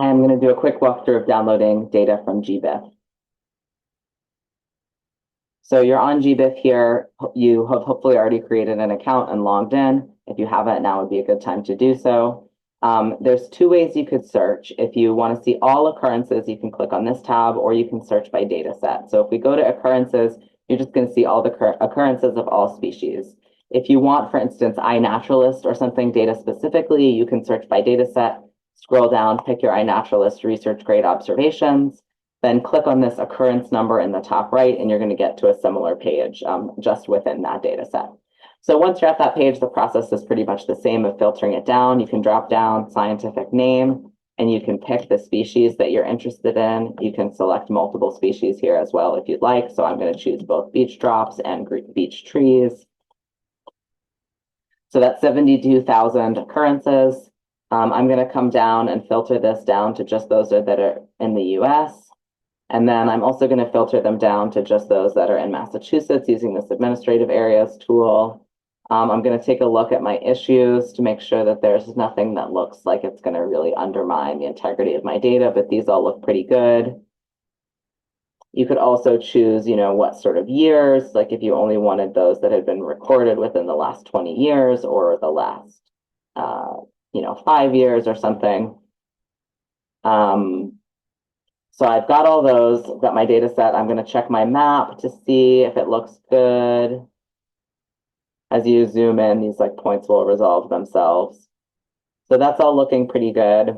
I'm going to do a quick walkthrough of downloading data from GBIF. So you're on GBIF here. You have hopefully already created an account and logged in. If you haven't, now would be a good time to do so. There's two ways you could search. If you want to see all occurrences, you can click on this tab, or you can search by data set. So if we go to occurrences, you're just going to see all the occurrences of all species. If you want, for instance, iNaturalist or something data specifically, you can search by data set, scroll down, pick your iNaturalist research grade observations, then click on this occurrence number in the top right, and you're going to get to a similar page just within that data set. So once you're at that page, the process is pretty much the same of filtering it down. You can drop down scientific name, and you can pick the species that you're interested in. You can select multiple species here as well if you'd like. So I'm going to choose both beach drops and beach trees. So that's 72,000 occurrences. I'm going to come down and filter this down to just those that are in the US. And then I'm also going to filter them down to just those that are in Massachusetts using this administrative areas tool. I'm going to take a look at my issues to make sure that there's nothing that looks like it's going to really undermine the integrity of my data, but these all look pretty good. You could also choose, what sort of years, like if you only wanted those that had been recorded within the last 20 years or the last, 5 years or something. So I've got all those, I've got my data set. I'm going to check my map to see if it looks good. As you zoom in, these points will resolve themselves. So that's all looking pretty good.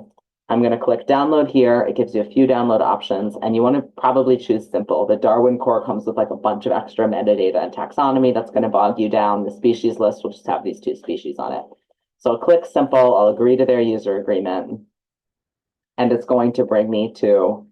I'm going to click download here. It gives you a few download options, and you want to probably choose simple. The Darwin core comes with a bunch of extra metadata and taxonomy that's going to bog you down. The species list will just have these 2 species on it. So I'll click simple. I'll agree to their user agreement, and it's going to bring me to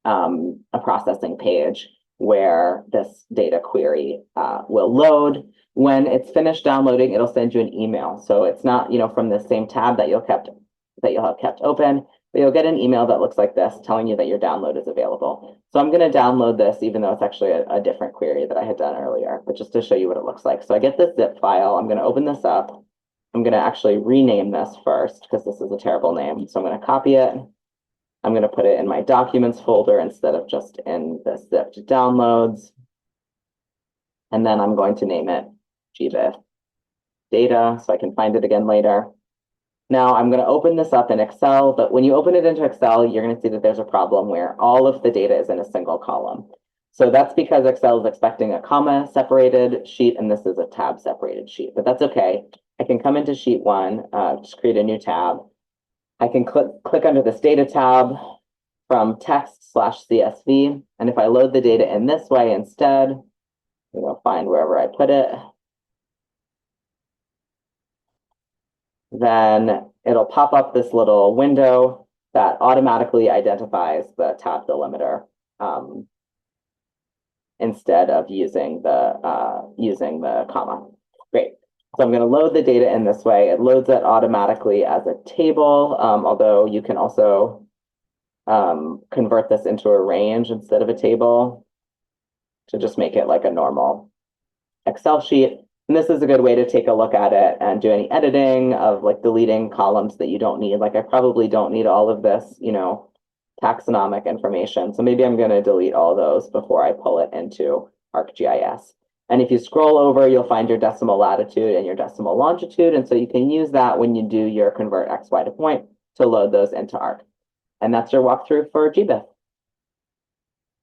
a processing page where this data query will load. When it's finished downloading, it'll send you an email. So it's not, from the same tab that you'll have kept open, but you'll get an email that looks like this telling you that your download is available. So I'm going to download this, even though it's actually a different query that I had done earlier, but just to show you what it looks like. So I get this zip file. I'm going to open this up. I'm going to actually rename this first because this is a terrible name. So I'm going to copy it. I'm going to put it in my documents folder instead of just in the zipped downloads. And then I'm going to name it GBIF data so I can find it again later. Now I'm going to open this up in Excel, but when you open it into Excel, you're going to see that there's a problem where all of the data is in a single column. So that's because Excel is expecting a comma separated sheet, and this is a tab separated sheet, but that's okay. I can come into sheet 1, just create a new tab. I can click under this data tab from text/CSV. And if I load the data in this way instead, find wherever I put it, then it'll pop up this little window that automatically identifies the tab delimiter instead of using the comma. Great. So I'm going to load the data in this way. It loads it automatically as a table, although you can also convert this into a range instead of a table to just make it like a normal Excel sheet. And this is a good way to take a look at it and do any editing of deleting columns that you don't need. I probably don't need all of this, taxonomic information. So maybe I'm going to delete all those before I pull it into ArcGIS. And if you scroll over, you'll find your decimal latitude and your decimal longitude. And so you can use that when you do your convert XY to point to load those into Arc. And that's your walkthrough for GBIF.